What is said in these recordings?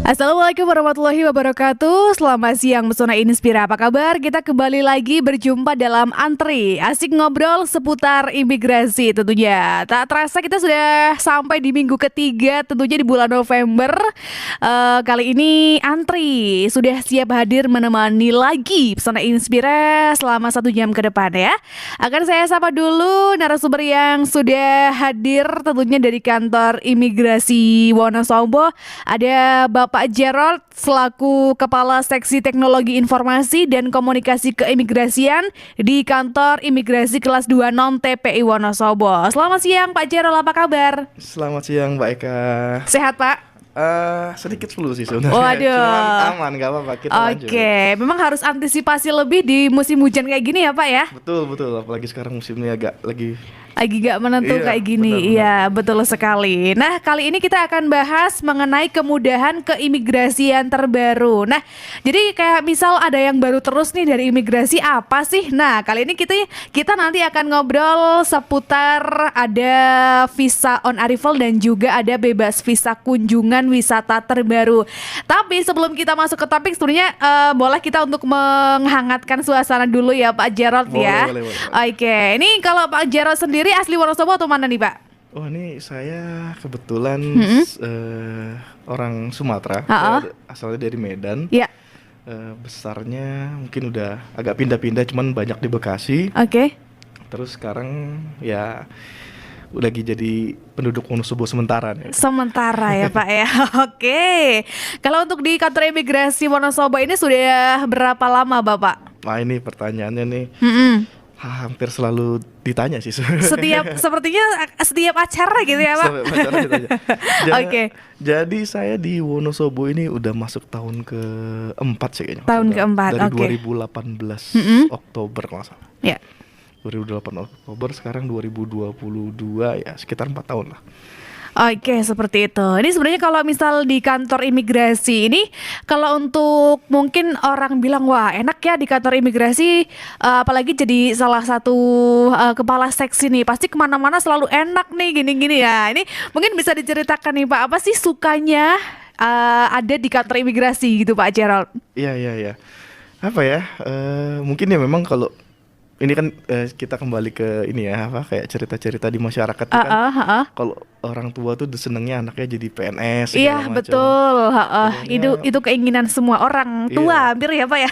Assalamualaikum warahmatullahi wabarakatuh. Selamat siang Pesona Inspira. Apa kabar? Kita kembali lagi berjumpa dalam Antri Asik ngobrol seputar imigrasi tentunya. Tak terasa kita sudah sampai di minggu ketiga tentunya di bulan November. Kali ini Antri sudah siap hadir menemani lagi Pesona Inspira selama 1 jam ke depan ya. Akan saya sapa dulu narasumber yang sudah hadir tentunya dari kantor imigrasi Wonosobo. Ada Bapak Gerald selaku Kepala Seksi Teknologi Informasi dan Komunikasi Keimigrasian di kantor imigrasi kelas 2 non TPI Wonosobo. Selamat siang Pak Gerald, apa kabar? Selamat siang Mbak Eka. Sehat Pak? Sedikit flu sih sebenarnya. Waduh. Cuman aman, gak apa-apa, kita lanjut. Oke, memang harus antisipasi lebih di musim hujan kayak gini ya Pak ya? Betul, apalagi sekarang musimnya agak lagi gak menentu kayak gini. Iya, betul sekali. Nah, kali ini kita akan bahas mengenai kemudahan keimigrasian terbaru. Nah, jadi kayak misal ada yang baru terus nih dari imigrasi apa sih? Nah, kali ini kita nanti akan ngobrol seputar ada visa on arrival dan juga ada bebas visa kunjungan wisata terbaru. Tapi sebelum kita masuk ke topik, sebenarnya boleh kita untuk menghangatkan suasana dulu ya Pak Gerald ya. Boleh. Oke, ini kalau Pak Gerald sendiri asli Wonosobo atau mana nih Pak? Oh, ini saya kebetulan orang Sumatera. Asalnya dari Medan. Iya. Besarnya mungkin udah agak pindah-pindah, cuman banyak di Bekasi. Oke. Terus sekarang ya lagi jadi penduduk Wonosobo sementara nih. Sementara ya Pak ya. Oke. Kalau untuk di kantor imigrasi Wonosobo ini sudah berapa lama Bapak? Nah, ini pertanyaannya nih. Hampir selalu ditanya sih. Sepertinya setiap acara gitu ya Pak. Oke. Jadi saya di Wonosobo ini udah masuk tahun ke-4 sih kayaknya. Tahun ke-4, dari 2018 Oktober kalau nggak salah. Ya. 2008 Oktober, sekarang 2022 ya sekitar 4 tahun lah. Oke, seperti itu. Ini sebenarnya kalau misal di kantor imigrasi ini, kalau untuk mungkin orang bilang wah enak ya di kantor imigrasi, apalagi jadi salah satu kepala seksi nih, pasti kemana-mana selalu enak nih gini-gini ya. Ini mungkin bisa diceritakan nih Pak, apa sih sukanya ada di kantor imigrasi gitu Pak Gerald? Iya. Apa ya? Mungkin ya memang kalau ini kan kita kembali ke ini ya, apa kayak cerita-cerita di masyarakat kan. Kalau orang tua tuh senengnya anaknya jadi PNS. Iya betul. Itu keinginan semua orang tua hampir ya Pak ya.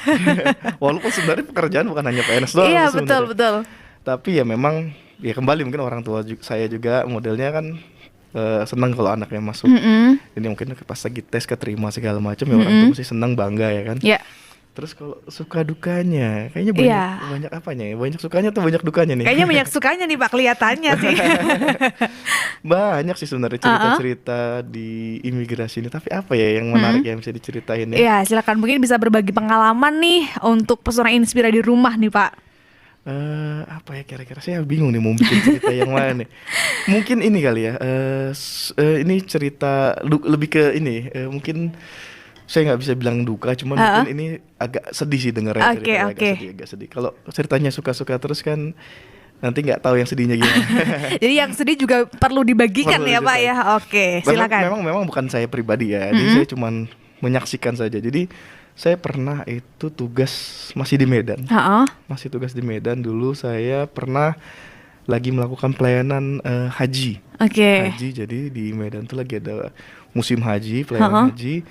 Walaupun sebenarnya pekerjaan bukan hanya PNS doang. Iya betul. Tapi ya memang ya kembali mungkin orang tua saya juga modelnya kan senang kalau anaknya masuk. Ini mungkin pas lagi tes keterima segala macam ya orang tua mesti senang, bangga ya kan. Iya. Terus kalau suka dukanya, kayaknya banyak apanya ya? Banyak sukanya atau banyak dukanya nih? Kayaknya banyak sukanya nih Pak, kelihatannya sih. Banyak sih sebenarnya cerita-cerita di imigrasi ini. Tapi apa ya yang menarik yang bisa diceritain ya? Iya, silakan mungkin bisa berbagi pengalaman nih untuk Pesona Inspira di rumah nih Pak. Apa ya kira-kira, saya bingung nih mau bikin cerita yang mana nih. Mungkin ini kali ya. Ini cerita lebih ke ini. Mungkin saya nggak bisa bilang duka, cuman mungkin ini agak sedih sih dengarnya. Agak sedih. Kalau ceritanya suka-suka terus kan nanti nggak tahu yang sedihnya gimana. Jadi yang sedih juga perlu dibagikan ya Pak ya. Oke, silakan. Memang bukan saya pribadi ya. Jadi saya cuman menyaksikan saja. Jadi saya pernah itu tugas masih di Medan. Masih tugas di Medan dulu. Saya pernah lagi melakukan pelayanan haji. Haji, jadi di Medan tuh lagi ada musim haji, pelayanan haji.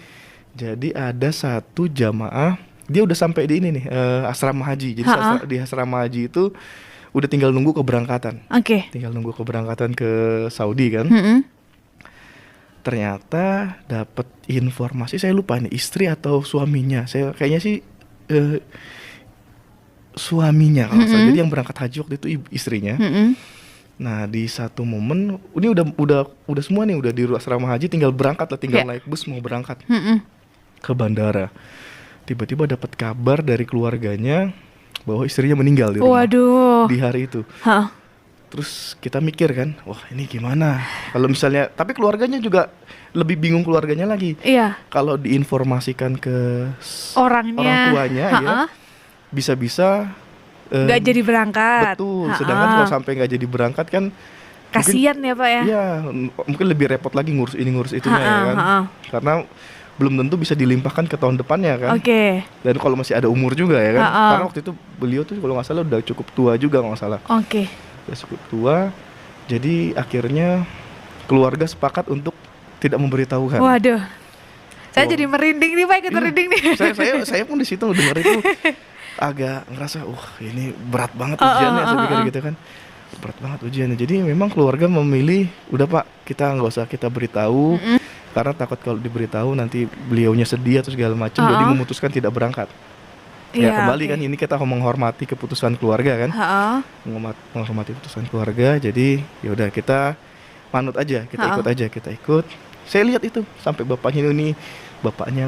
Jadi ada satu jamaah, dia udah sampai di ini nih, asrama haji. Jadi di asrama haji itu udah tinggal nunggu keberangkatan. Tinggal nunggu keberangkatan ke Saudi kan. Ternyata dapat informasi, saya lupa nih istri atau suaminya. Saya kayaknya sih suaminya kalau salah. Jadi yang berangkat haji waktu itu istrinya. Nah, di satu momen ini udah semua nih, udah di asrama haji, tinggal berangkat lah, tinggal naik bus mau berangkat ke bandara. Tiba-tiba dapat kabar dari keluarganya bahwa istrinya meninggal di rumah. Waduh. Di hari itu. Terus kita mikir kan, wah ini gimana? Kalau misalnya, tapi keluarganya juga lebih bingung keluarganya lagi. Iya. Kalau diinformasikan ke orang tuanya, ya, bisa-bisa nggak jadi berangkat. Betul. Sedangkan kalau sampai nggak jadi berangkat kan, kasian ya Pak ya. Iya, mungkin lebih repot lagi ngurus ini ngurus itunya ya kan. Karena belum tentu bisa dilimpahkan ke tahun depannya kan. Oke. Dan kalau masih ada umur juga ya kan. Karena waktu itu beliau tuh kalau nggak salah udah cukup tua juga kalau nggak salah. Oke. Udah cukup tua. Jadi akhirnya keluarga sepakat untuk tidak memberitahukan. Waduh. Saya jadi merinding nih Pak, ikut merinding nih. Saya pun di situ dengar itu agak ngerasa, ini berat banget ujiannya, saya pikir gitu kan. Berat banget ujiannya. Jadi memang keluarga memilih, udah Pak, kita nggak usah kita beritahu, karena takut kalau diberitahu nanti beliaunya sedih atau segala macam. Jadi memutuskan tidak berangkat. Ya kembali kan ini kita menghormati keputusan keluarga kan, menghormati keputusan keluarga. Jadi yaudah kita manut aja, kita ikut. Saya lihat itu sampai bapaknya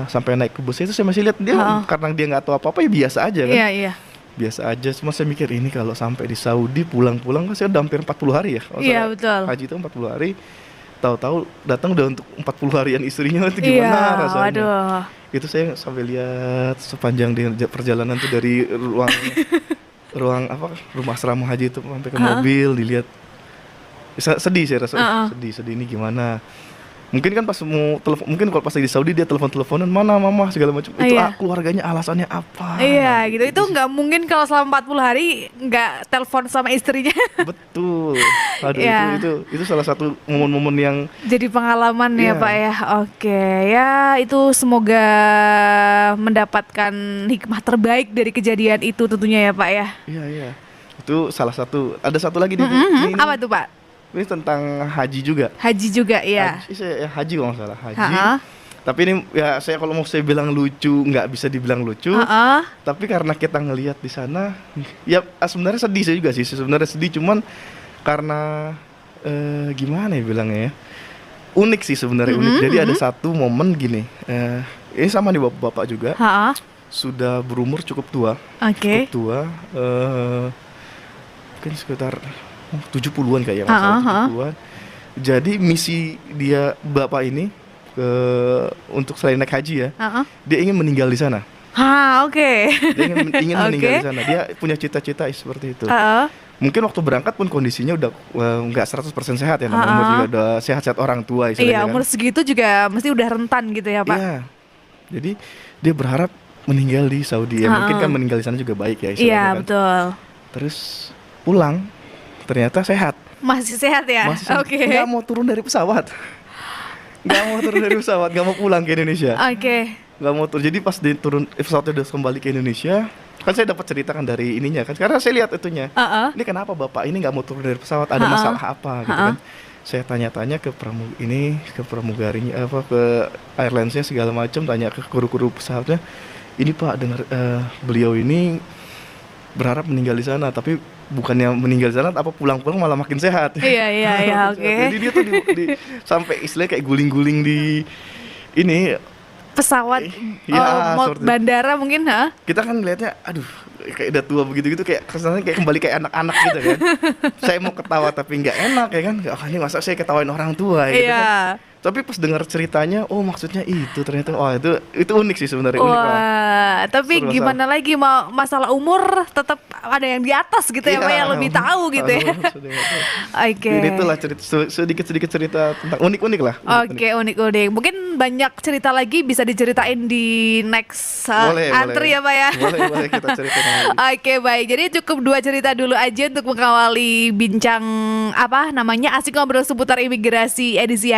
sampai naik ke bus itu saya masih lihat dia karena dia nggak tahu apa-apa ya biasa aja kan. Iya. Biasa aja, cuma saya mikir ini kalau sampai di Saudi pulang-pulang kan saya udah hampir 40 hari ya. Iya betul. Haji itu 40 hari. Tahu-tahu datang udah untuk 40 harian istrinya itu gimana rasanya. Waduh. Itu saya sampai lihat sepanjang perjalanan tuh dari ruang rumah asrama haji itu sampai ke mobil dilihat. Sedih saya rasa. Sedih ini gimana. Mungkin kan pas mau telepon, mungkin kalau pas lagi di Saudi dia telepon-teleponan mana mama segala macam. Itu keluarganya alasannya apa? Iya gitu. Itu nggak mungkin kalau selama 40 hari nggak telepon sama istrinya. Betul. Aduh itu salah satu momen-momen yang jadi pengalaman ya Pak ya. Oke ya, itu semoga mendapatkan hikmah terbaik dari kejadian itu tentunya ya Pak ya. Iya. Itu salah satu. Ada satu lagi nih. Apa tuh Pak? Ini tentang haji juga. Iya. Haji kalau nggak salah. Tapi ini ya saya kalau mau saya bilang lucu nggak bisa dibilang lucu. Tapi karena kita ngelihat di sana, ya sebenarnya sedih saya juga sih. Sebenarnya sedih cuman karena gimana ya bilangnya ya. Unik sih sebenarnya unik. Jadi ada satu momen gini. Ini sama nih bapak-bapak juga. Sudah berumur cukup tua. Cukup tua. Mungkin sekitar 70-an kayaknya, 70-an. Jadi misi dia bapak ini untuk selain naik haji ya, dia ingin meninggal di sana. Oke. Dia ingin meninggal di sana. Dia punya cita-cita seperti itu. Mungkin waktu berangkat pun kondisinya udah nggak 100% sehat ya, namanya umur juga udah sehat-sehat orang tua. Iya, umur segitu juga mesti udah rentan gitu ya Pak. Iya. Jadi dia berharap meninggal di Saudi ya. Mungkin kan meninggal di sana juga baik ya. Iya kan. betul. Terus pulang. Ternyata sehat. Masih sehat ya? Oke. Nggak mau turun dari pesawat. Nggak mau pulang ke Indonesia. Oke. Nggak mau turun. Jadi pas turun pesawatnya udah kembali ke Indonesia, kan saya dapat cerita kan dari ininya kan. Karena saya lihat itunya. Ini kenapa bapak ini nggak mau turun dari pesawat? Ada masalah apa gitu kan? Saya tanya-tanya ke pramugarinya ke airlinesnya segala macam, tanya ke kru-kru pesawatnya. Ini Pak dengar beliau ini berharap meninggal di sana, tapi bukannya meninggal di sana, apa pulang-pulang malah makin sehat. Iya, oke. Jadi dia tuh sampai istilahnya kayak guling-guling di ini pesawat, bandara mungkin, Kita kan ngeliatnya, aduh, kayak udah tua begitu-gitu, kayak kesannya kayak kembali kayak anak-anak gitu kan. Saya mau ketawa tapi nggak enak ya kan. Ini masa saya ketawain orang tua gitu kan. Tapi pas dengar ceritanya, maksudnya itu ternyata, itu unik sih sebenarnya. Wah, tapi gimana lagi, mau masalah umur tetap ada yang di atas gitu ya, Pak, yang lebih tahu gitu ya. Oke. Jadi itulah sedikit cerita tentang unik-unik lah. Oke, unik-unik. Mungkin banyak cerita lagi bisa diceritain di next antri ya Pak ya. Boleh kita ceritain lagi. Oke, baik. Jadi cukup 2 cerita dulu aja untuk mengawali bincang asik ngobrol seputar imigrasi edisi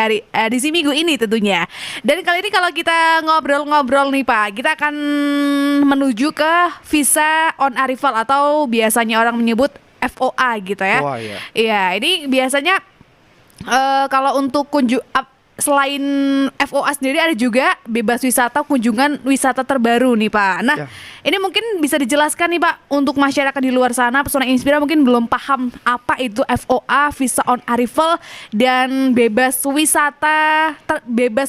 minggu ini tentunya. Dan kali ini kalau kita ngobrol-ngobrol nih Pak, kita akan menuju ke visa on arrival atau biasanya orang menyebut FOA gitu ya. Iya, ini biasanya kalau untuk selain FOA sendiri ada juga bebas wisata kunjungan wisata terbaru nih Pak. Nah, ini mungkin bisa dijelaskan nih Pak untuk masyarakat di luar sana, Pesona Inspira mungkin belum paham apa itu FOA, visa on arrival, dan bebas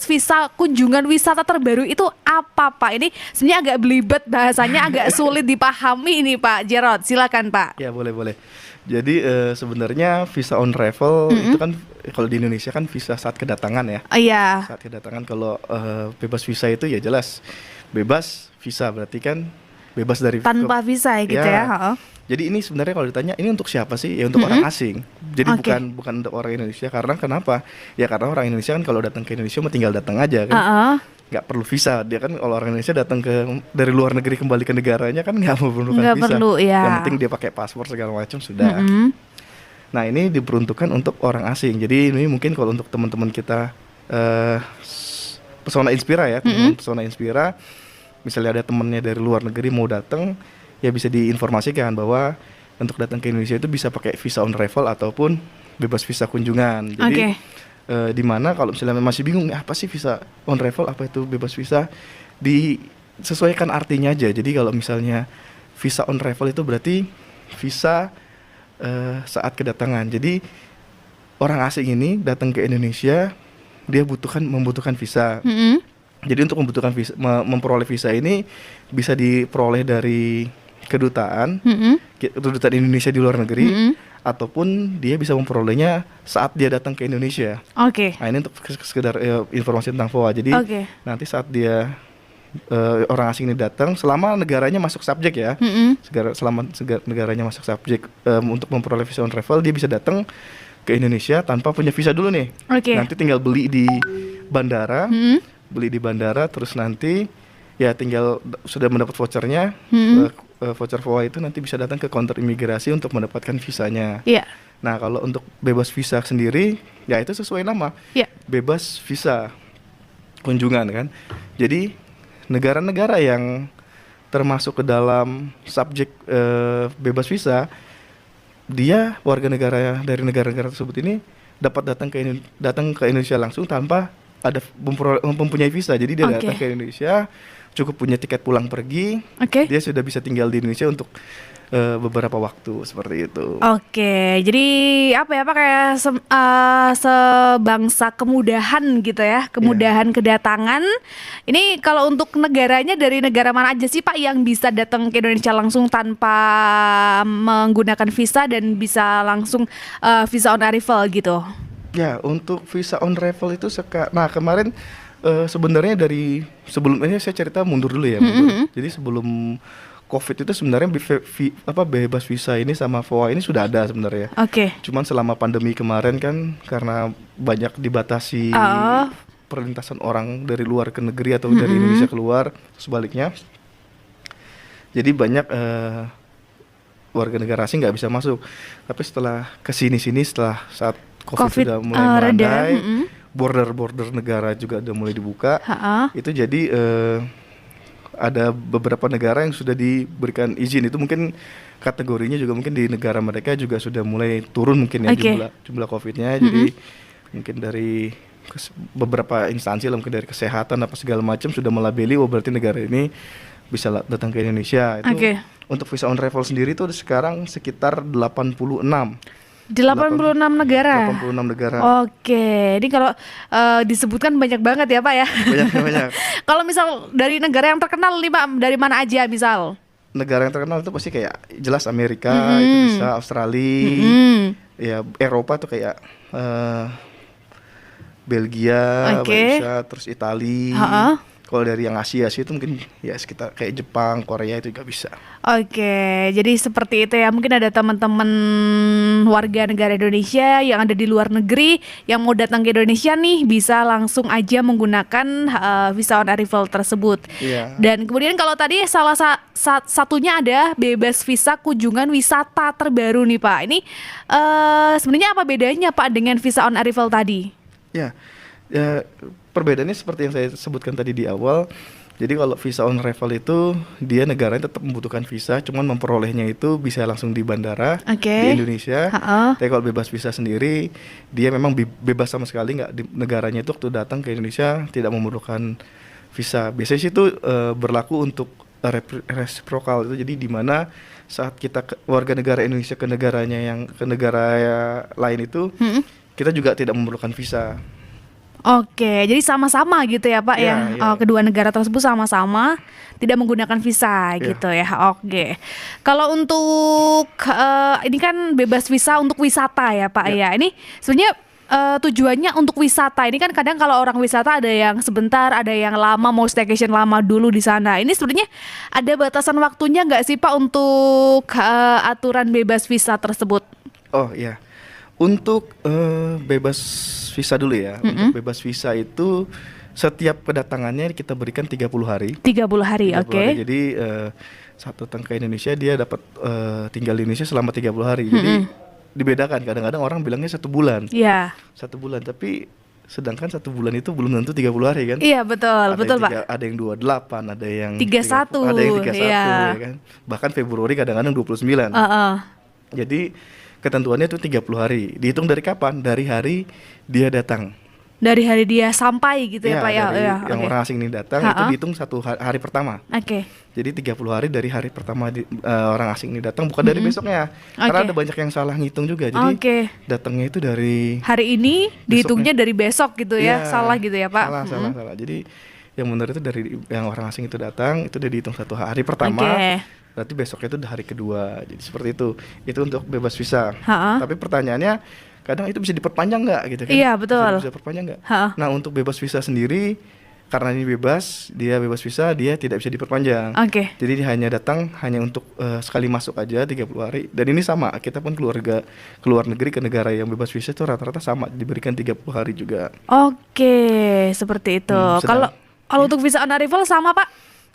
visa kunjungan wisata terbaru itu apa Pak? Ini sebenarnya agak belibet bahasanya, agak sulit dipahami ini Pak Jarod. Silakan Pak. Ya boleh. Jadi sebenarnya visa on arrival itu kan kalau di Indonesia kan visa saat kedatangan ya. Iya. Saat kedatangan. Kalau bebas visa itu ya jelas bebas visa, berarti kan bebas dari tanpa visa ya gitu ya. Jadi ini sebenarnya kalau ditanya ini untuk siapa sih? Ya untuk orang asing. Jadi bukan untuk orang Indonesia. Karena kenapa? Ya karena orang Indonesia kan kalau datang ke Indonesia mau tinggal datang aja kan. nggak perlu visa. Dia kan kalau orang Indonesia datang dari luar negeri kembali ke negaranya kan nggak memerlukan nggak visa. Perlu, ya. Yang penting dia pakai paspor segala macam sudah. Nah ini diperuntukkan untuk orang asing. Jadi ini mungkin kalau untuk teman-teman kita Pesona Inspira ya, teman-teman Pesona Inspira, misalnya ada temennya dari luar negeri mau datang, ya bisa diinformasikan bahwa untuk datang ke Indonesia itu bisa pakai visa on arrival ataupun bebas visa kunjungan. Jadi di mana kalau misalnya masih bingung apa sih visa on arrival, apa itu bebas visa, disesuaikan artinya aja. Jadi kalau misalnya visa on arrival itu berarti visa saat kedatangan. Jadi orang asing ini datang ke Indonesia, dia membutuhkan visa. Jadi untuk memperoleh visa ini bisa diperoleh dari kedutaan Indonesia di luar negeri, ataupun dia bisa memperolehnya saat dia datang ke Indonesia. Nah ini untuk sekedar informasi tentang VOA. Jadi nanti saat dia orang asing ini datang, selama negaranya masuk subjek ya, selama negaranya masuk subjek, untuk memperoleh visa on arrival dia bisa datang ke Indonesia tanpa punya visa dulu nih. Nanti tinggal beli di bandara, terus nanti ya tinggal sudah mendapat vouchernya, voucher VOA itu nanti bisa datang ke counter imigrasi untuk mendapatkan visanya. Nah kalau untuk bebas visa sendiri, ya itu sesuai nama, bebas visa kunjungan kan. Jadi negara-negara yang termasuk ke dalam subjek bebas visa, dia warga negara dari negara-negara tersebut ini dapat datang ke Indonesia langsung tanpa ada mempunyai visa. Jadi dia datang ke Indonesia, cukup punya tiket pulang pergi, dia sudah bisa tinggal di Indonesia untuk beberapa waktu seperti itu. Jadi apa ya Pak, kayak sebangsa kemudahan gitu ya, kemudahan kedatangan. Ini kalau untuk negaranya dari negara mana aja sih Pak yang bisa datang ke Indonesia langsung tanpa menggunakan visa dan bisa langsung visa on arrival gitu? Ya untuk visa on arrival itu kemarin sebenarnya dari sebelum ini saya cerita mundur dulu ya. Jadi sebelum COVID itu sebenarnya bebas visa ini sama VOA ini sudah ada sebenarnya. Cuman selama pandemi kemarin kan karena banyak dibatasi perlintasan orang dari luar ke negeri atau dari Indonesia keluar, sebaliknya. Jadi banyak warga negara asing nggak bisa masuk. Tapi setelah kesini-sini, setelah saat COVID sudah mulai melandai, border negara juga udah mulai dibuka. Itu jadi ada beberapa negara yang sudah diberikan izin. Itu mungkin kategorinya juga mungkin di negara mereka juga sudah mulai turun mungkin ya jumlah COVID-nya. Jadi mungkin dari beberapa instansi lah, mungkin dari kesehatan apa segala macam sudah melabeli berarti negara ini bisa datang ke Indonesia. Itu untuk visa on arrival sendiri itu sekarang sekitar 86 negara. Ini kalau disebutkan banyak banget ya Pak ya. Banyak. Kalau misal dari negara yang terkenal nih Pak, dari mana aja misal? Negara yang terkenal itu pasti kayak jelas Amerika, itu bisa Australia, ya Eropa tuh kayak Belgia, bisa, terus Italia. Kalau dari yang Asia itu mungkin ya sekitar kayak Jepang, Korea itu juga bisa. Jadi seperti itu ya. Mungkin ada teman-teman warga negara Indonesia yang ada di luar negeri yang mau datang ke Indonesia nih, bisa langsung aja menggunakan visa on arrival tersebut. Dan kemudian kalau tadi salah satunya ada bebas visa kunjungan wisata terbaru nih Pak. Ini sebenarnya apa bedanya Pak dengan visa on arrival tadi? Ya, perbedaannya seperti yang saya sebutkan tadi di awal. Jadi kalau visa on arrival itu dia negaranya tetap membutuhkan visa, cuman memperolehnya itu bisa langsung di bandara di Indonesia. Tapi kalau bebas visa sendiri, dia memang bebas sama sekali, nggak di negaranya itu waktu datang ke Indonesia tidak memerlukan visa. Biasanya sih itu berlaku untuk reciprocal itu, jadi di mana saat kita warga negara Indonesia ke negara lain itu, kita juga tidak memerlukan visa. Jadi sama-sama gitu ya Pak ya. Kedua negara tersebut sama-sama tidak menggunakan visa gitu ya. Kalau untuk ini kan bebas visa untuk wisata ya Pak ya. Ini sebenarnya tujuannya untuk wisata. Ini kan kadang kalau orang wisata ada yang sebentar, ada yang lama, mau staycation lama dulu di sana. Ini sebenarnya ada batasan waktunya nggak sih Pak untuk aturan bebas visa tersebut? Untuk bebas visa dulu ya. Untuk bebas visa itu setiap kedatangannya kita berikan 30 hari. 30 hari, 30 oke. hari. Jadi satu datang ke Indonesia dia dapat tinggal di Indonesia selama 30 hari. Jadi dibedakan, kadang-kadang orang bilangnya 1 bulan. Iya. 1 bulan, tapi sedangkan 1 bulan itu belum tentu 30 hari kan? Iya, betul, betul Pak. Ada yang 28, ada yang 31, ada yang 31 iya. ya kan. Bahkan Februari kadang-kadang 29. Jadi ketentuannya itu 30 hari. Dihitung dari kapan? Dari hari dia datang. Dari hari dia sampai gitu ya Pak ya? Dari Ya, yang orang asing ini datang itu dihitung hari pertama. Oke. Jadi 30 hari dari hari pertama orang asing ini datang, bukan dari besoknya. Karena ada banyak yang salah ngitung juga. Jadi datangnya itu dari hari ini, dihitungnya dari besok gitu ya. Salah gitu ya Pak? Salah. Jadi yang benar itu dari yang orang asing itu datang, itu udah dihitung 1 hari pertama. Berarti besoknya itu hari kedua. Jadi seperti itu. Itu untuk bebas visa. Tapi pertanyaannya, kadang itu bisa diperpanjang nggak gitu kan? Iya, betul. Bisa diperpanjang nggak? Nah, untuk bebas visa sendiri, karena ini bebas visa, dia tidak bisa diperpanjang. Jadi dia hanya datang hanya untuk sekali masuk aja 30 hari. Dan ini sama, kita pun keluarga keluar negeri ke negara yang bebas visa itu rata-rata sama, diberikan 30 hari juga. Seperti itu. Kalau untuk visa on arrival sama Pak?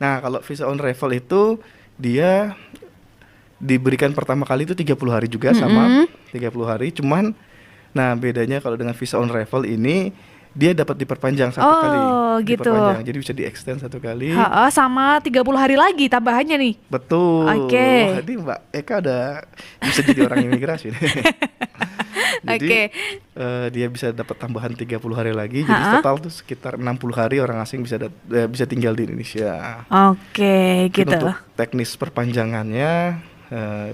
Nah, kalau visa on arrival itu dia diberikan pertama kali itu 30 hari juga sama, 30 hari, cuman nah bedanya kalau dengan visa on arrival ini dia dapat diperpanjang 1 kali. Gitu. Jadi bisa di-extend 1 kali. Sama 30 hari lagi tambahannya nih. Betul. Jadi Mbak Eka udah bisa jadi orang imigrasi. Jadi dia bisa dapat tambahan 30 hari lagi. Jadi total tuh sekitar 60 hari orang asing bisa tinggal di Indonesia. Gitu. Untuk teknis perpanjangannya,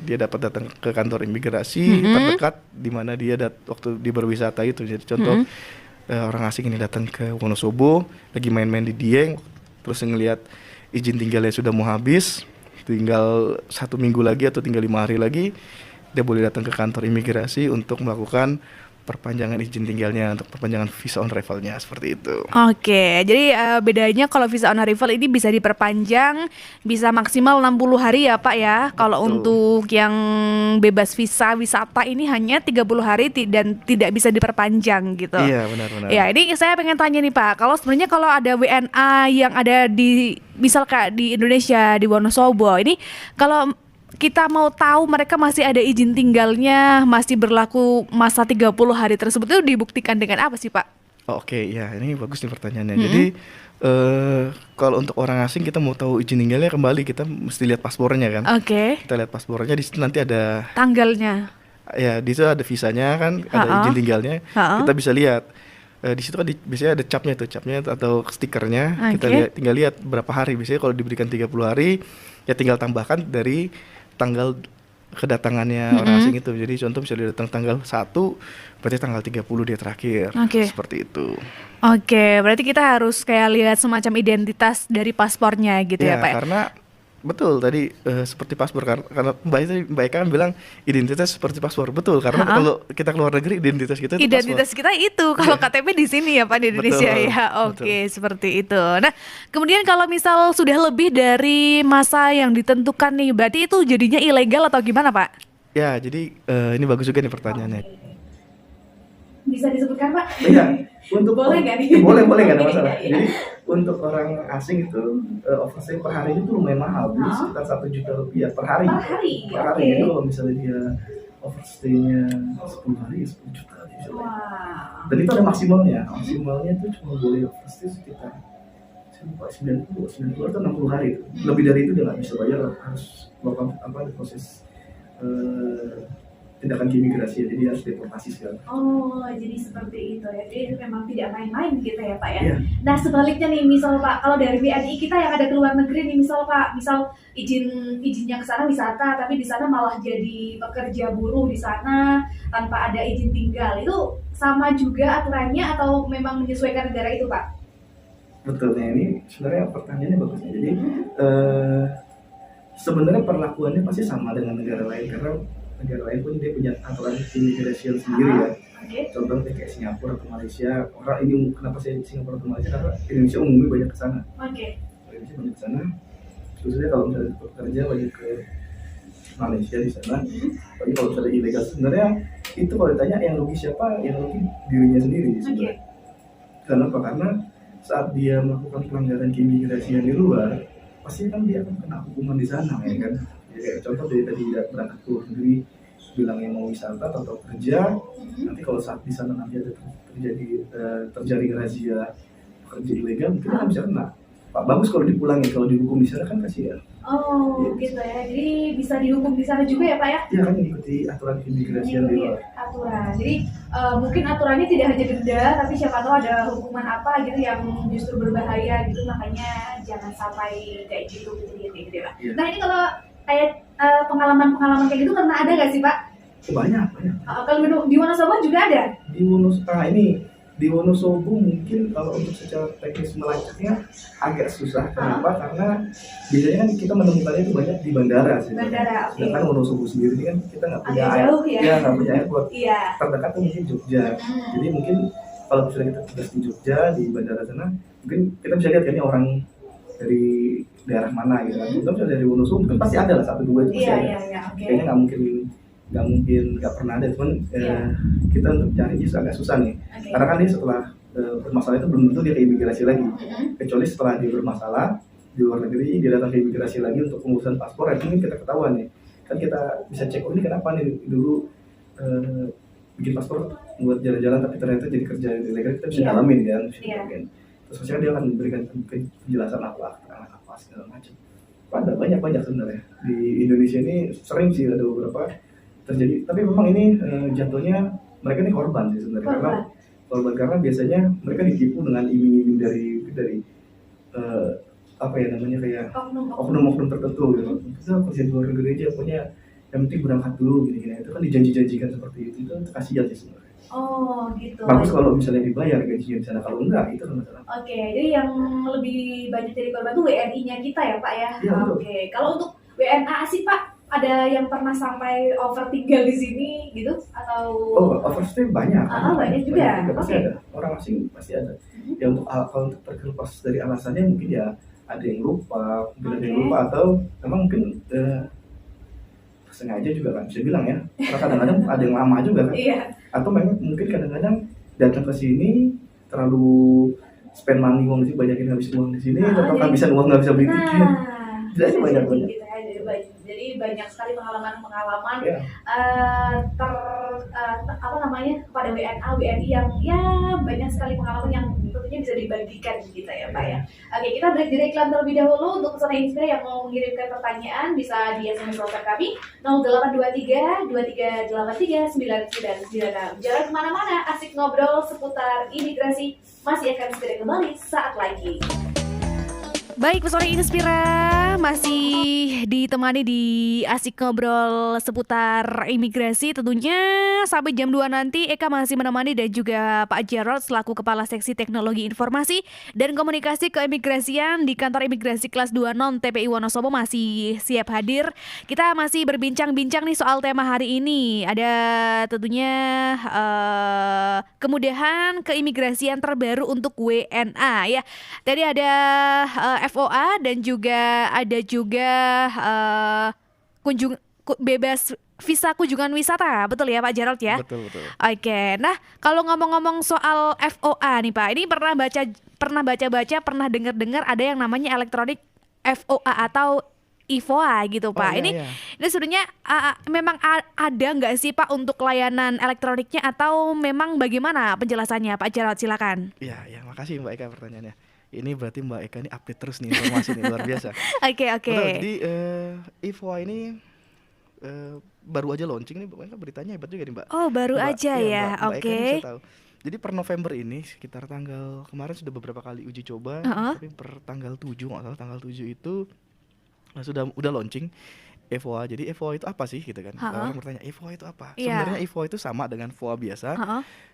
dia dapat datang ke kantor imigrasi terdekat di mana dia waktu di berwisata itu. Jadi contoh orang asing ini datang ke Wonosobo, lagi main-main di Dieng, terus ngelihat izin tinggalnya sudah mau habis, tinggal 1 minggu lagi atau tinggal 5 hari lagi, dia boleh datang ke kantor imigrasi untuk melakukan perpanjangan izin tinggalnya, untuk perpanjangan visa on arrival-nya, seperti itu. Jadi bedanya kalau visa on arrival ini bisa diperpanjang, bisa maksimal 60 hari ya Pak ya. Kalau untuk yang bebas visa wisata ini hanya 30 hari dan tidak bisa diperpanjang gitu. Iya, benar-benar. Ya, ini saya pengen tanya nih Pak, kalau sebenarnya kalau ada WNA yang ada di misal kayak di Indonesia, di Wonosobo, ini kalau kita mau tahu mereka masih ada izin tinggalnya, masih berlaku masa 30 hari tersebut, itu dibuktikan dengan apa sih Pak? Ya ini bagus nih pertanyaannya. Jadi kalau untuk orang asing kita mau tahu izin tinggalnya, kembali kita mesti lihat paspornya kan. Kita lihat paspornya, di situ nanti ada tanggalnya. Ya, di situ ada visanya kan, ada izin tinggalnya. Kita bisa lihat. Di situ kan biasanya ada capnya atau stikernya. Kita tinggal lihat berapa hari. Biasanya kalau diberikan 30 hari, ya tinggal tambahkan dari tanggal kedatangannya orang asing itu. Jadi contoh bisa dia datang tanggal 1, berarti tanggal 30 dia terakhir. Seperti itu. Berarti kita harus kayak lihat semacam identitas dari paspornya gitu ya Pak? Karena betul tadi seperti paspor, karena Mbak Eka kan bilang identitas seperti paspor. Betul, karena kalau kita keluar negeri identitas kita itu identitas paspor. Kita itu kalau KTP di sini ya Pak, di Indonesia. Seperti itu. Nah, kemudian kalau misal sudah lebih dari masa yang ditentukan nih, berarti itu jadinya ilegal atau gimana Pak? Ya, jadi ini bagus juga nih pertanyaannya. Bisa disebutkan Pak? Iya. Boleh nggak nih? Boleh nggak ada masalah. Jadi untuk orang asing itu overstay per hari itu lumayan mahal, jadi sekitar 1 juta rupiah per hari. Per hari. Jadi kalau misalnya dia overstay-nya 10 hari, 10 juta. Dan itu ada maksimalnya. Maksimalnya itu cuma boleh overstay sekitar 90 atau 60 hari. Lebih dari itu dia nggak bisa bayar, harus melakukan proses tindakan keimigrasi, jadi harus deportasi segala. Jadi seperti itu ya. Jadi memang tidak main-main gitu ya Pak ya. Yeah. Nah sebaliknya nih, misal Pak, kalau dari WNI kita yang ada ke luar negeri nih, misal Pak, izinnya ke sana wisata, tapi di sana malah jadi pekerja buruh di sana tanpa ada izin tinggal, itu sama juga aturannya atau memang menyesuaikan negara itu Pak? Betul, nah ini sebenarnya pertanyaannya bagus. Jadi sebenarnya perlakuannya pasti sama dengan negara lain, karena negara lain pun dia punya aturan imigrasi sendiri ya. Contoh kayak Singapura atau Malaysia. Orang ini kenapa saya Singapura atau Malaysia, karena Indonesia umumnya banyak ke sana. Indonesia banyak ke sana. Khususnya kalau misalnya bekerja banyak ke Malaysia di sana. Tapi kalau misalnya ilegal, sebenarnya itu kalau ditanya yang rugi siapa, yang rugi dirinya sendiri sebenarnya. Kenapa? Karena saat dia melakukan pelanggaran keimigrasian di luar, pasti kan dia akan kena hukuman di sana ya kan. Jadi kayak contoh dari tadi tidak berangkat ke luar negeri, bilang yang mau wisata atau kerja, nanti kalau saat di sana nanti ada terjadi razia kerja ilegal, mungkin kan bisa kena. Pak bagus kalau dipulangi, kalau dihukum di sana kan kasihan. Oh gitu ya, jadi bisa dihukum di sana juga ya Pak ya? Iya kan, mengikuti aturan keimigrasian di luar. Aturan, jadi mungkin aturannya tidak hanya denda, tapi siapa tahu ada hukuman apa gitu yang justru berbahaya gitu, makanya jangan sampai kayak gitu gitu ya Pak. Iya. Nah ini kalau kayak pengalaman-pengalaman kayak gitu pernah ada nggak sih Pak? Banyak. Kalau di Wonosobo juga ada? Di Wonosobo mungkin kalau untuk secara teknis melacaknya agak susah. Kenapa? Karena biasanya kan kita menemukannya itu banyak di bandara sih. Bandara, oke. Sedangkan Wonosobo sendiri kan kita nggak punya jauh, nggak punya airport. Iya. Terdekat tuh mungkin Jogja. Jadi mungkin kalau misalnya kita tugas di Jogja di bandara sana, mungkin kita bisa lihat kan ini orang dari daerah mana gitu kan. Kita misalnya dari Wonosobo mungkin pasti ada lah 1-2 itu pasti ada. Iya, okay. Kayaknya nggak pernah ada, cuman kita untuk carinya agak susah nih. Karena kan dia setelah bermasalah itu belum tentu dia ke imigrasi lagi, kecuali setelah dia bermasalah di luar negeri dia datang ke imigrasi lagi untuk pengurusan paspor, ini kita ketahuan nih kan, kita bisa cek ini kenapa nih dulu bikin paspor buat jalan-jalan tapi ternyata jadi kerja ilegal, kita bisa dalamin kan. Terus maksudnya dia akan memberikan penjelasan apa segala macam. Ada banyak sebenarnya di Indonesia ini, sering sih ada beberapa terjadi, tapi memang ini jatuhnya mereka ini korban sih sebenarnya. Karena biasanya mereka ditipu dengan iming-iming dari apa ya namanya, kayak oknum-oknum tertentu gitu. Kita kerja di luar negeri aja, pokoknya yang penting berangkat dulu gini-gini. Itu kan dijanji-janjikan seperti itu kasihan sih sebenarnya. Oh gitu. Bagus kalau misalnya dibayar gajinya di sana, kalau enggak itu kan masalah. Oke, jadi yang lebih banyak jadi korban tuh WNI-nya kita ya Pak ya. Iya, Oke, kalau untuk WNA sih Pak, ada yang pernah sampai overtinggal di sini gitu atau? Oh, overstay banyak. Banyak juga. Pasti ada. Orang asing pasti ada. Ya kalau untuk terlepas dari alasannya mungkin ya ada yang lupa, atau memang mungkin sengaja juga kan bisa bilang ya. Karena kadang-kadang ada yang lama juga kan. Iya. Atau memang mungkin kadang-kadang datang ke sini terlalu spend money, uang di sini, banyakin habis uang di sini, atau kehabisan uang nggak bisa beli tiket. Jadi banyak. Jadi banyak sekali pengalaman kepada WNA, WNI yang ya banyak sekali pengalaman yang tentunya bisa dibagikan kita ya Pak ya. Oke, kita break dari iklan terlebih dahulu. Untuk pesona Inspira yang mau mengirimkan pertanyaan bisa di SMS WhatsApp kami 0823 2383 999. Jangan kemana-mana, asik ngobrol seputar imigrasi masih akan segera kembali saat lagi. Baik, pesona Inspira masih ditemani di Asik Ngobrol seputar imigrasi. Tentunya sampai jam 2 nanti Eka masih menemani, dan juga Pak Jarod selaku Kepala Seksi Teknologi Informasi dan Komunikasi Keimigrasian di Kantor Imigrasi Kelas 2 Non TPI Wonosobo masih siap hadir. Kita masih berbincang-bincang nih soal tema hari ini. Ada tentunya kemudahan keimigrasian terbaru untuk WNA ya. Tadi ada FOA dan juga ada bebas visa kunjungan wisata, betul ya Pak Jarod ya? Betul. Oke, nah kalau ngomong-ngomong soal FOA nih Pak, ini pernah baca-baca, pernah dengar ada yang namanya elektronik FOA atau IFOA gitu Pak. Ini sebenarnya memang ada nggak sih Pak untuk layanan elektroniknya, atau memang bagaimana penjelasannya Pak Jarod? Silakan. Iya, makasih Mbak Eka pertanyaannya. Ini berarti Mbak Eka ini update terus nih informasi nih, luar biasa. Oke. Betul, jadi IFOA ini baru aja launching nih, beritanya hebat juga nih Mbak. Oh, baru aja ya. Oke. Jadi per November ini sekitar kemarin sudah beberapa kali uji coba, tapi per tanggal 7 tanggal 7 itu udah launching FOA. Jadi FOA itu apa sih gitu kan? Orang bertanya FOA itu apa? Sebenarnya FOA itu sama dengan FOA biasa.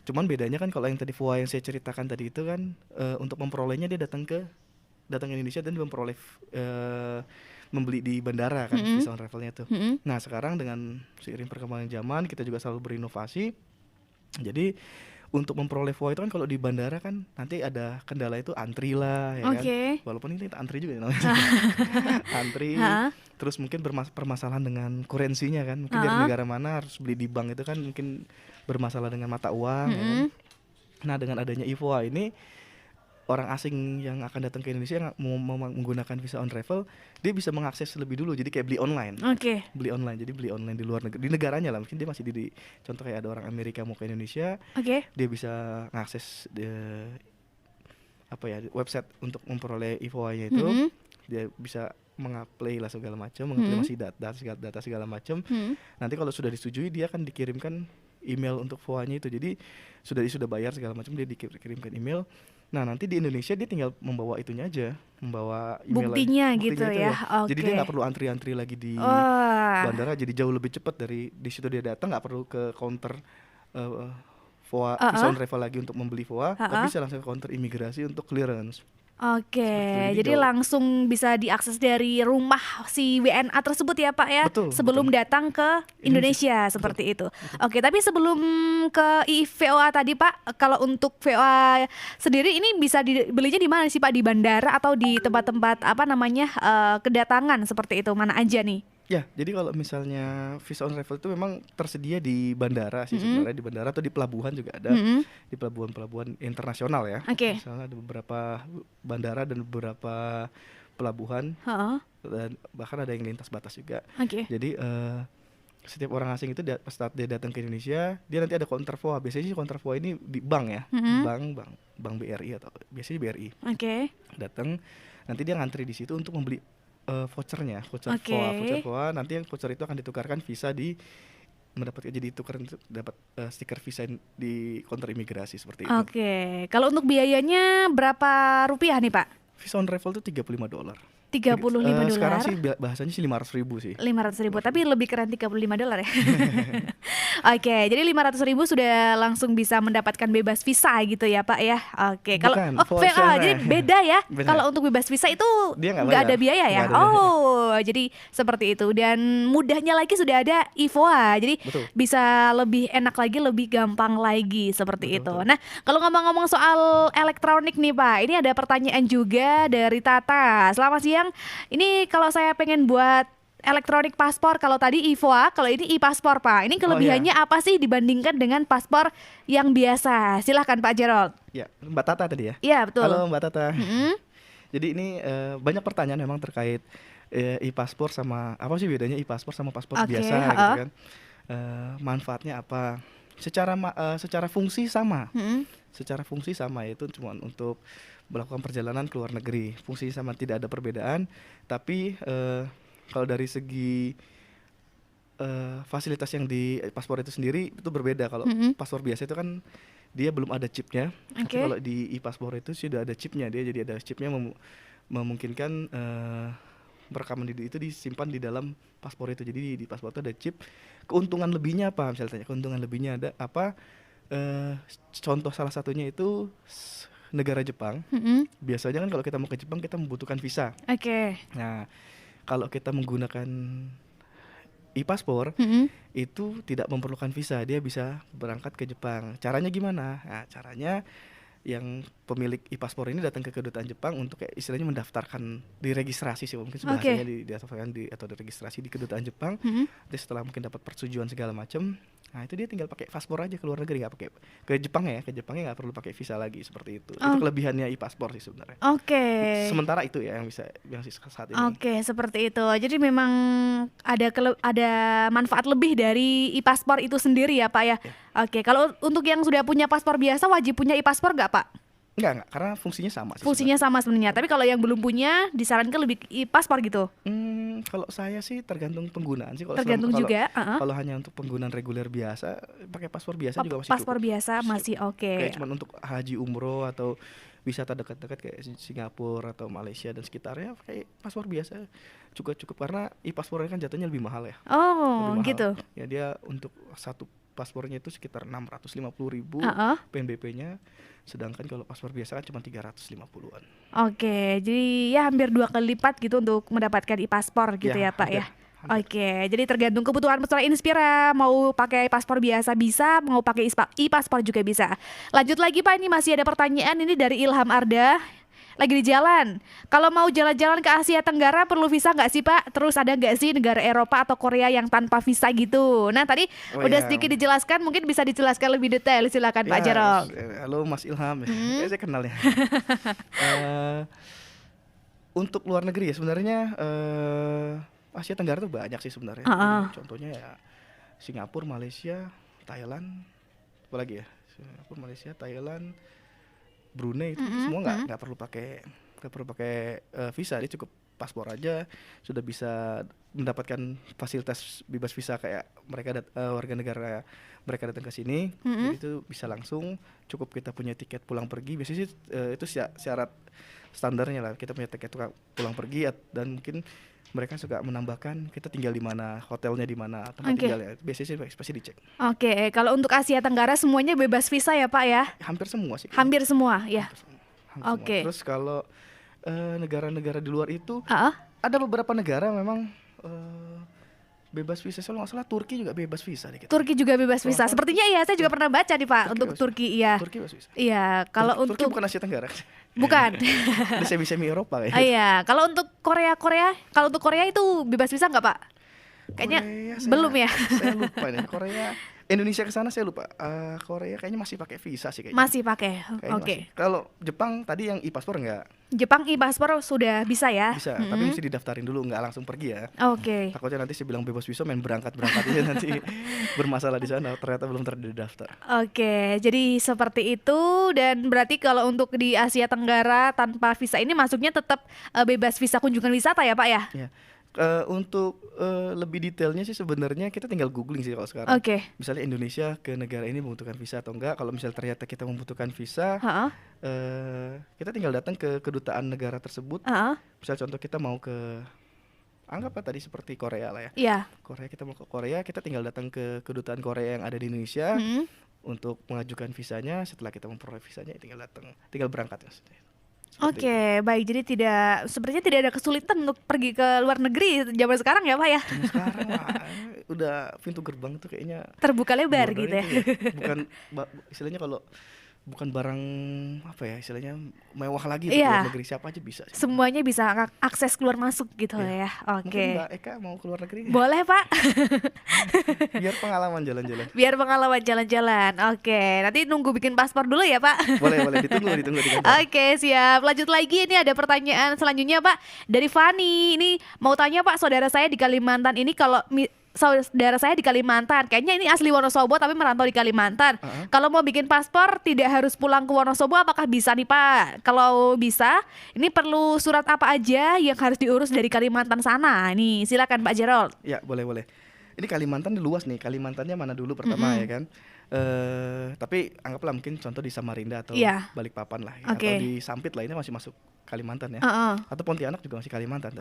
Cuman bedanya kan kalau yang tadi FOA yang saya ceritakan tadi itu kan untuk memperolehnya dia datang ke Indonesia dan memperoleh membeli di bandara kan, visa on arrivalnya tuh. Nah, sekarang dengan seiring perkembangan zaman kita juga selalu berinovasi. Jadi untuk memperoleh FOA itu kan kalau di bandara kan nanti ada kendala itu antri lah ya kan. Walaupun ini antri juga namanya. Antri. Terus mungkin permasalahan dengan kurensinya kan. Mungkin dari negara mana harus beli di bank itu kan mungkin bermasalah dengan mata uang ya kan? Nah, dengan adanya IFOA ini orang asing yang akan datang ke Indonesia yang mau menggunakan visa on travel, dia bisa mengakses lebih dulu. Jadi kayak beli online. Beli online. Jadi beli online di luar negeri, di negaranya lah. Mungkin dia masih di contoh kayak ada orang Amerika mau ke Indonesia, dia bisa mengakses website untuk memperoleh IFOA-nya itu. Dia bisa mengapply lah segala macam, mengapply masih data segala macam. Nanti kalau sudah disetujui, dia akan dikirimkan email untuk FOA-nya itu. Jadi sudah bayar segala macam, dia dikirimkan email. Nah, nanti di Indonesia dia tinggal membawa itunya aja, membawa email buktinya gitu ya. Jadi dia nggak perlu antri lagi di bandara, jadi jauh lebih cepat. Dari di situ dia datang, nggak perlu ke counter FOA visa on travel lagi untuk membeli FOA, tapi bisa langsung ke counter imigrasi untuk clearance. Jadi langsung bisa diakses dari rumah si WNA tersebut ya Pak ya. Sebelum datang ke Indonesia seperti itu. Tapi sebelum ke VOA tadi Pak, kalau untuk VOA sendiri ini bisa dibelinya di mana sih Pak? Di bandara atau di tempat-tempat kedatangan seperti itu, mana aja nih? Ya, jadi kalau misalnya visa on travel itu memang tersedia di bandara sih sebenarnya, di bandara atau di pelabuhan juga ada, di pelabuhan-pelabuhan internasional ya. Misalnya ada beberapa bandara dan beberapa pelabuhan, dan bahkan ada yang lintas batas juga. Jadi setiap orang asing itu pas saat dia datang ke Indonesia, dia nanti ada counter FOA. Biasanya sih counter FOA ini di bank ya, bank BRI atau biasanya BRI. Datang, nanti dia ngantri di situ untuk membeli voucher FOA. Nanti yang voucher itu akan ditukarkan visa dapat stiker visa di counter imigrasi seperti itu. Kalau untuk biayanya berapa rupiah nih Pak? Visa on travel itu $35. $35. Sekarang sih bahasanya sih 500.000 sih. 500.000, tapi lebih keren $35 ya. Jadi 500.000 sudah langsung bisa mendapatkan bebas visa gitu ya Pak ya. Kalau jadi beda ya. Kalau untuk bebas visa itu nggak ada biaya ya. Jadi seperti itu, dan mudahnya lagi sudah ada IFOA. Jadi bisa lebih enak lagi, lebih gampang lagi seperti itu. Nah, kalau ngomong-ngomong soal elektronik nih Pak, ini ada pertanyaan juga dari Tata. Selamat siang. Ini kalau saya pengen buat elektronik paspor, kalau tadi IFOA, kalau ini e-paspor Pak. Ini kelebihannya apa sih dibandingkan dengan paspor yang biasa? Silahkan Pak Gerald. Ya, Mbak Tata tadi ya? Iya, betul. Halo Mbak Tata. Jadi ini banyak pertanyaan memang terkait e-paspor sama apa sih bedanya e-paspor sama paspor biasa gitu kan. Manfaatnya apa? Secara fungsi sama. Secara fungsi sama, yaitu cuma untuk melakukan perjalanan ke luar negeri. Fungsi sama, tidak ada perbedaan. Tapi kalau dari segi fasilitas yang di paspor itu sendiri itu berbeda. Kalau paspor biasa itu kan dia belum ada chipnya. Tapi kalau di e-paspor itu sudah ada chipnya. Dia jadi ada chipnya, memungkinkan rekaman itu disimpan di dalam paspor itu. Jadi di paspor itu ada chip. Keuntungan lebihnya apa? Misalnya tanya keuntungan lebihnya ada apa? Contoh salah satunya itu negara Jepang. Biasanya kan kalau kita mau ke Jepang kita membutuhkan visa. Nah, kalau kita menggunakan e-paspor itu tidak memerlukan visa, dia bisa berangkat ke Jepang. Caranya gimana? Nah, caranya yang pemilik e-paspor ini datang ke kedutaan Jepang untuk kayak istilahnya mendaftarkan, diregistrasi sih mungkin bahasanya, didaftarkan atau diregistrasi di kedutaan Jepang. Terus setelah mungkin dapat persetujuan segala macam, nah itu dia tinggal pakai paspor aja ke luar negeri, nggak pakai ke Jepangnya nggak perlu pakai visa lagi seperti itu. Itu kelebihannya e-paspor sih sebenarnya. Sementara itu ya yang saat ini. Seperti itu. Jadi memang ada manfaat lebih dari e-paspor itu sendiri ya Pak ya. Kalau untuk yang sudah punya paspor biasa wajib punya e-paspor nggak Pak? Enggak, karena fungsinya sama sih. Fungsinya sama sebenarnya, tapi kalau yang belum punya disarankan lebih e-paspor gitu. Kalau saya sih tergantung penggunaan sih. Kalau hanya untuk penggunaan reguler biasa, pakai paspor biasa juga masih cukup. Paspor biasa masih Kayak cuma untuk haji, umroh atau wisata dekat-dekat kayak Singapura atau Malaysia dan sekitarnya, pakai paspor biasa cukup karena e-paspornya kan jatuhnya lebih mahal ya. Lebih mahal. Gitu. Ya dia untuk satu paspornya itu sekitar 650.000 PNBP-nya. Sedangkan kalau paspor biasa kan cuma 350-an. Jadi ya hampir 2 kali lipat gitu untuk mendapatkan e-paspor gitu ya Pak ya. Jadi tergantung kebutuhan pesona Inspira, mau pakai paspor biasa bisa, mau pakai e-paspor juga bisa. Lanjut lagi Pak, ini masih ada pertanyaan ini dari Ilham Arda. lagi di jalan. Kalau mau jalan-jalan ke Asia Tenggara perlu visa nggak sih Pak? Terus ada nggak sih negara Eropa atau Korea yang tanpa visa gitu? Nah tadi udah sedikit dijelaskan, mungkin bisa dijelaskan lebih detail. Silakan Pak Jarol. Halo Mas Ilham, saya kenal ya. Untuk luar negeri ya sebenarnya Asia Tenggara tuh banyak sih sebenarnya. Contohnya ya Singapura, Malaysia, Thailand, apa lagi ya? Singapura, Malaysia, Thailand, Brunei itu semua nggak perlu pakai visa, dia cukup paspor aja sudah bisa mendapatkan fasilitas bebas visa kayak mereka warga negara mereka datang ke sini. Jadi itu bisa langsung, cukup kita punya tiket pulang pergi. Biasanya sih itu syarat standarnya lah, kita punya tiket pulang pergi dan mungkin mereka suka menambahkan kita tinggal di mana, hotelnya di mana, tempat tinggalnya. Biasanya sih pasti dicek. Oke, kalau untuk Asia Tenggara semuanya bebas visa ya Pak ya? Hampir semua sih. Hampir semua ya. Oke. Terus kalau negara-negara di luar itu ada beberapa negara memang bebas visa. Kalau nggak salah Turki juga bebas visa deh. Turki juga bebas visa. Sepertinya iya, saya juga pernah baca nih Pak untuk Turki iya. Turki bebas visa. Iya, kalau untuk Turki bukan Asia Tenggara. Bukan. Di semi Eropa kayaknya. Iya, kalau untuk Korea, kalau untuk Korea itu bebas visa nggak Pak? Kayaknya belum ya. Saya lupa nih. Korea, Indonesia ke sana saya lupa. Korea kayaknya masih pakai visa sih kayaknya. Masih pakai. Oke. Kalau Jepang tadi yang e-paspor enggak? Jepang e-paspor sudah bisa ya? Bisa, tapi mesti didaftarin dulu, nggak langsung pergi ya. Oke. Takutnya nanti saya bilang bebas visa main berangkat aja nanti bermasalah di sana, ternyata belum terdaftar. Oke, jadi seperti itu. Dan berarti kalau untuk di Asia Tenggara tanpa visa ini masuknya tetap bebas visa kunjungan wisata ya Pak ya? Iya. Untuk lebih detailnya sih sebenarnya kita tinggal googling sih kalau sekarang. Misalnya Indonesia ke negara ini membutuhkan visa atau enggak. Kalau misalnya ternyata kita membutuhkan visa, kita tinggal datang ke kedutaan negara tersebut. Misal contoh kita mau ke, anggaplah tadi seperti Korea lah ya. Iya. Korea, kita mau ke Korea, kita tinggal datang ke kedutaan Korea yang ada di Indonesia untuk mengajukan visanya. Setelah kita memperoleh visanya, tinggal berangkat maksudnya. Oke, baik. Jadi sebenarnya tidak ada kesulitan untuk pergi ke luar negeri zaman sekarang ya Pak ya? Zaman sekarang udah pintu gerbang tuh kayaknya terbuka lebar gitu ya. Bukan istilahnya kalau bukan barang apa ya istilahnya mewah lagi di luar negeri, siapa aja bisa. Semuanya bisa akses keluar masuk gitu ya. Oke. Mungkin Mbak Eka mau keluar negeri? Boleh Pak. Biar pengalaman jalan-jalan. Oke, nanti nunggu bikin paspor dulu ya Pak. Boleh ditunggu di kantor. Oke, siap. Lanjut lagi, ini ada pertanyaan selanjutnya Pak dari Fani. Ini mau tanya Pak, saudara saya di Kalimantan ini kayaknya ini asli Wonosobo tapi merantau di Kalimantan. Kalau mau bikin paspor tidak harus pulang ke Wonosobo, apakah bisa nih Pak? Kalau bisa, ini perlu surat apa aja yang harus diurus dari Kalimantan sana? Nih, silakan Pak Jarol. Ya, boleh. Ini Kalimantan luas nih. Kalimantannya mana dulu pertama ya kan? Tapi anggaplah mungkin contoh di Samarinda atau Balikpapan lah ya. Atau di Sampit lah, ini masih masuk Kalimantan ya. Atau Pontianak juga masih Kalimantan.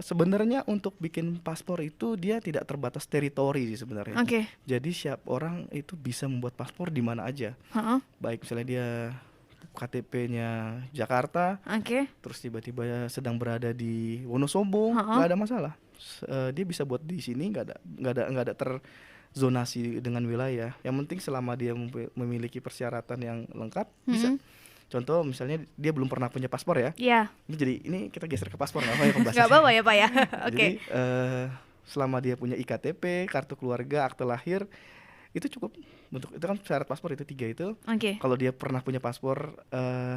Sebenarnya untuk bikin paspor itu dia tidak terbatas teritori sih sebenarnya. Jadi setiap orang itu bisa membuat paspor di mana aja. Baik misalnya dia KTP-nya Jakarta, terus tiba-tiba sedang berada di Wonosobo, nggak ada masalah. Dia bisa buat di sini, nggak ada terzonasi dengan wilayah. Yang penting selama dia memiliki persyaratan yang lengkap bisa. Contoh misalnya dia belum pernah punya paspor ya. Iya. Jadi ini kita geser ke paspor nggak apa-apa ya pembahasannya. Nggak apa-apa ya Pak ya. Jadi selama dia punya iktp, kartu keluarga, akte lahir, itu cukup untuk itu kan syarat paspor itu 3 itu. Kalau dia pernah punya paspor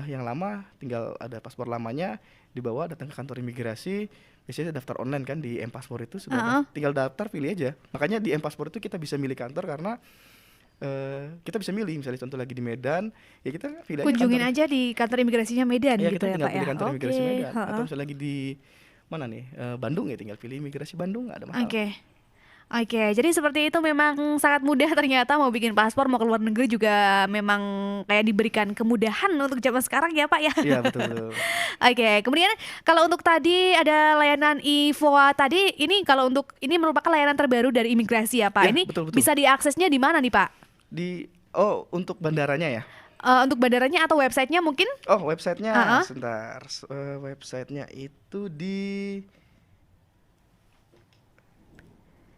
yang lama, tinggal ada paspor lamanya dibawa datang ke kantor imigrasi. Biasanya daftar online kan di M-Paspor itu sudah tinggal daftar pilih aja. Makanya di M-Paspor itu kita bisa milih kantor karena kita bisa milih, misalnya contoh lagi di Medan, ya kita pilih kunjungin aja di kantor imigrasinya Medan gitu ya Pak ya. Tinggal pilih kantor imigrasi Medan. Atau misalnya lagi di mana nih, Bandung ya tinggal pilih imigrasi Bandung, nggak ada masalah. Oke, jadi seperti itu memang sangat mudah ternyata mau bikin paspor, mau ke luar negeri juga memang kayak diberikan kemudahan untuk zaman sekarang ya Pak ya. Iya betul. Oke, kemudian kalau untuk tadi ada layanan e-VOA tadi, ini kalau untuk ini merupakan layanan terbaru dari imigrasi ya Pak. Ini betul. Bisa diaksesnya di mana nih Pak? Untuk bandaranya ya? Untuk bandaranya atau websitenya mungkin? Oh websitenya, sebentar. Websitenya itu di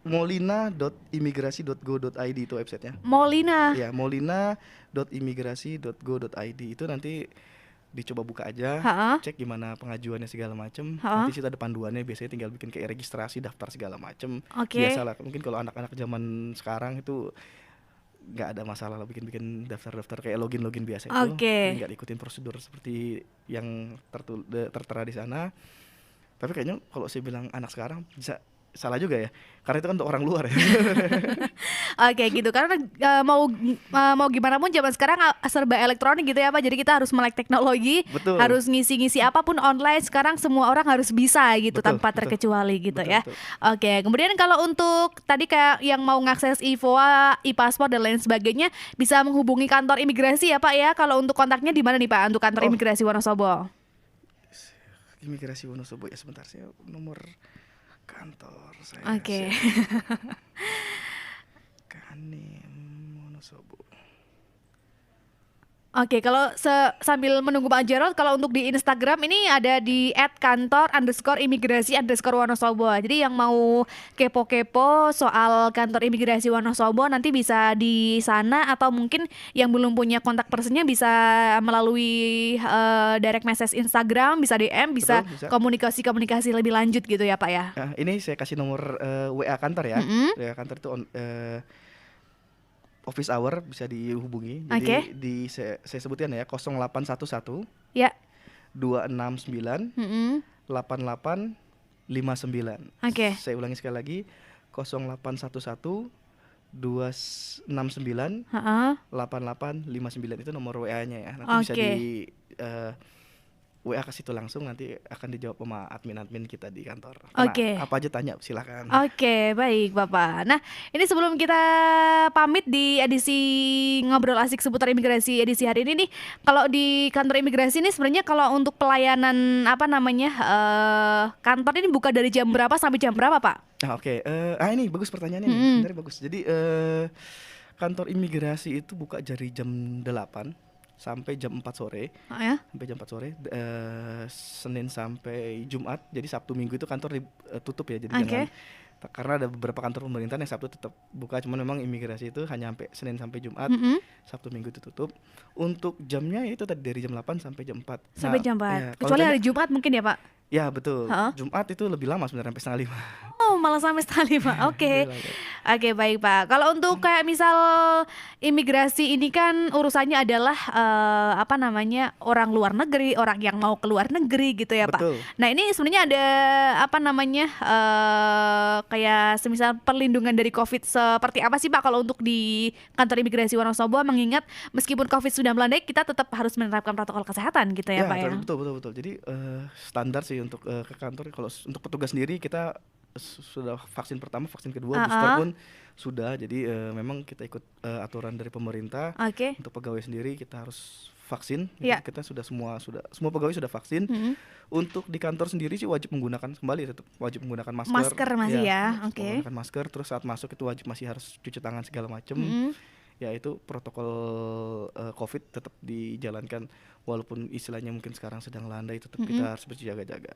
molina.imigrasi.go.id itu websitenya. Molina. Ya, molina.imigrasi.go.id itu nanti dicoba buka aja, cek gimana pengajuannya segala macem. Nanti situ ada panduannya, biasanya tinggal bikin kayak registrasi, daftar segala macem. Biasalah, mungkin kalau anak-anak zaman sekarang itu nggak ada masalah lah bikin daftar kayak login biasa itu. Jadi nggak ikutin prosedur seperti yang tertera di sana. Tapi kayaknya kalau saya bilang anak sekarang bisa salah juga ya, karena itu kan untuk orang luar ya. Gitu, karena mau gimana pun zaman sekarang serba elektronik gitu ya Pak. Jadi kita harus melek teknologi, harus ngisi apapun online sekarang, semua orang harus bisa gitu, tanpa terkecuali gitu ya. Kemudian kalau untuk tadi kayak yang mau ngakses e-VOA, e-paspor dan lain sebagainya, bisa menghubungi kantor imigrasi ya Pak ya. Kalau untuk kontaknya di mana nih Pak untuk kantor imigrasi Wonosobo? Imigrasi Wonosobo ya, sebentar saya nomor kantor saya. Kanim Wonosobo. Kalau sambil menunggu Pak Jarod, kalau untuk di Instagram ini ada di @kantor_imigrasi_Wonosobo. Jadi yang mau kepo-kepo soal kantor imigrasi Wonosobo nanti bisa di sana, atau mungkin yang belum punya kontak personnya bisa melalui direct message Instagram, bisa DM, bisa komunikasi lebih lanjut gitu ya Pak ya. Nah, ini saya kasih nomor WA kantor ya. WA kantor itu office hour, bisa dihubungi. Jadi saya sebutkan ya, 0811 269 8859. Saya ulangi sekali lagi, 0811 269 8859, itu nomor WA-nya ya. Nanti bisa di WA ke situ langsung, nanti akan dijawab sama admin kita di kantor. Apa aja tanya, silakan. Baik Bapak. Nah, ini sebelum kita pamit di edisi Ngobrol Asik seputar imigrasi edisi hari ini nih, kalau di kantor imigrasi ini sebenarnya kalau untuk pelayanan kantor ini buka dari jam berapa sampai jam berapa Pak? Ini bagus pertanyaannya nih, sebenarnya bagus. Jadi kantor imigrasi itu buka dari jam 8 sampai jam 4 sore. Sampai jam 4 sore, Senin sampai Jumat. Jadi Sabtu Minggu itu kantor tutup ya. Jadi jangan, karena ada beberapa kantor pemerintahan yang Sabtu tetap buka, cuman memang imigrasi itu hanya sampai Senin sampai Jumat. Sabtu Minggu itu tutup. Untuk jamnya itu tadi dari jam 8 sampai jam 4. Sampai jam 4. Kecuali hari Jumat mungkin ya Pak? Ya betul. Jumat itu lebih lama sebenarnya, sampai 4:30. Malah sampai 5:30. Baik Pak. Kalau untuk kayak misal imigrasi ini kan urusannya adalah orang luar negeri, orang yang mau keluar negeri gitu ya Pak. Nah ini sebenarnya ada kayak semisal perlindungan dari COVID seperti apa sih Pak kalau untuk di kantor imigrasi Wonosobo, mengingat meskipun COVID sudah melandai, kita tetap harus menerapkan protokol kesehatan gitu ya Pak ya. Betul. Jadi standar sih untuk ke kantor. Kalau untuk petugas sendiri kita sudah vaksin pertama, vaksin kedua, booster pun sudah. Jadi memang kita ikut aturan dari pemerintah. Untuk pegawai sendiri kita harus vaksin. Kita semua pegawai sudah vaksin. Untuk di kantor sendiri sih wajib menggunakan tetap wajib menggunakan masker. Masker masih menggunakan masker. Terus saat masuk itu wajib masih harus cuci tangan segala macam. Ya itu protokol COVID tetap dijalankan, walaupun istilahnya mungkin sekarang sedang landai, tetap kita harus berjaga-jaga.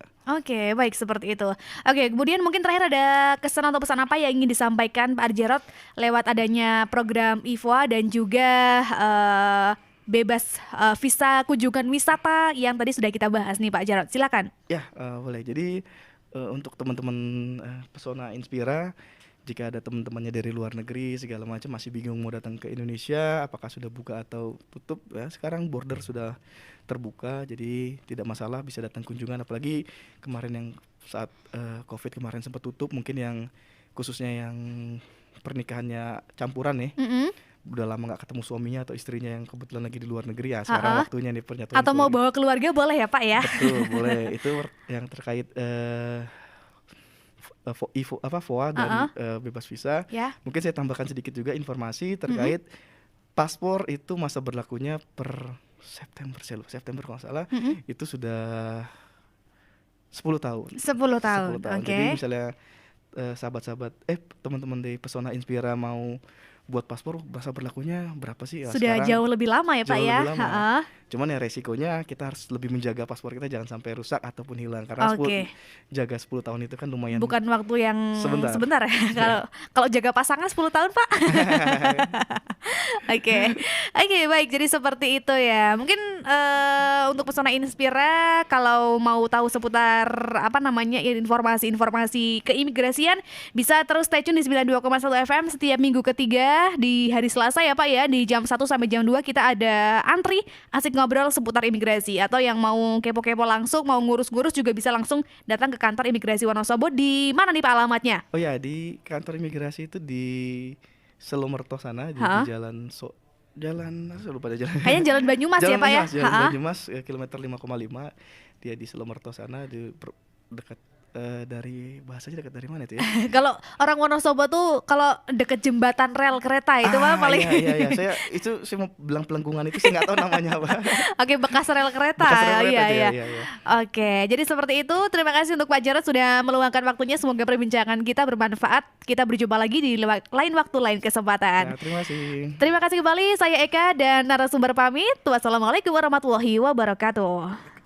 Baik, seperti itu. Kemudian mungkin terakhir ada kesan atau pesan apa yang ingin disampaikan Pak Jarod lewat adanya program e-VOA dan juga bebas visa kunjungan wisata yang tadi sudah kita bahas nih Pak Jarod, silakan. Boleh. Jadi untuk teman-teman Pesona Inspira, jika ada teman-temannya dari luar negeri segala macam masih bingung mau datang ke Indonesia, apakah sudah buka atau tutup ya, sekarang border sudah terbuka, jadi tidak masalah, bisa datang kunjungan. Apalagi kemarin yang saat COVID kemarin sempat tutup, mungkin yang khususnya yang pernikahannya campuran nih, udah lama nggak ketemu suaminya atau istrinya yang kebetulan lagi di luar negeri, ya sekarang waktunya nih pernyatuan. Atau mau bawa keluarga boleh ya Pak ya? Betul, boleh. Itu yang terkait VOA dan bebas visa. Mungkin saya tambahkan sedikit juga informasi terkait paspor. Itu masa berlakunya per September kalau nggak salah, itu sudah 10 tahun. 10 tahun. Jadi misalnya sahabat-sahabat teman-teman dari Pesona Inspira mau buat paspor masa berlakunya berapa sih? Sudah sekarang jauh lebih lama ya Pak ya. lebih lama. Cuman ya resikonya kita harus lebih menjaga paspor kita jangan sampai rusak ataupun hilang karena jaga 10 tahun itu kan lumayan. Bukan waktu yang sebentar ya. Kalau jaga pasangan 10 tahun Pak. Oke, baik. Jadi seperti itu ya. Mungkin untuk Pesona Inspira kalau mau tahu seputar informasi-informasi keimigrasian bisa terus stay tune di 92,1 FM setiap minggu ketiga di hari Selasa ya Pak ya, di jam 1 sampai jam 2 kita ada antri asik ngobrol seputar imigrasi, atau yang mau kepo-kepo langsung, mau ngurus-ngurus juga bisa langsung datang ke kantor imigrasi Wonosobo. Di mana nih Pak alamatnya? Oh ya, di kantor imigrasi itu di Selomerto sana, di jalan saya lupa ada jalan. Kayaknya Jalan Banyumas ya Pak ya? Jalan Banyumas, kilometer 5,5. Dia di Selomerto sana, di dekat dari bahasanya dekat dari mana itu ya? Kalau orang Wonosobo tuh kalau deket jembatan rel kereta itu Pak paling. Iya. Saya mau bilang Pelengkungan itu saya nggak tahu namanya apa. Oke, bekas rel kereta. Iya. Oke, jadi seperti itu. Terima kasih untuk Pak Jarod sudah meluangkan waktunya. Semoga perbincangan kita bermanfaat. Kita berjumpa lagi di lain waktu, lain kesempatan. Nah, terima kasih. Terima kasih kembali. Saya Eka dan narasumber pamit. Wassalamualaikum warahmatullahi wabarakatuh.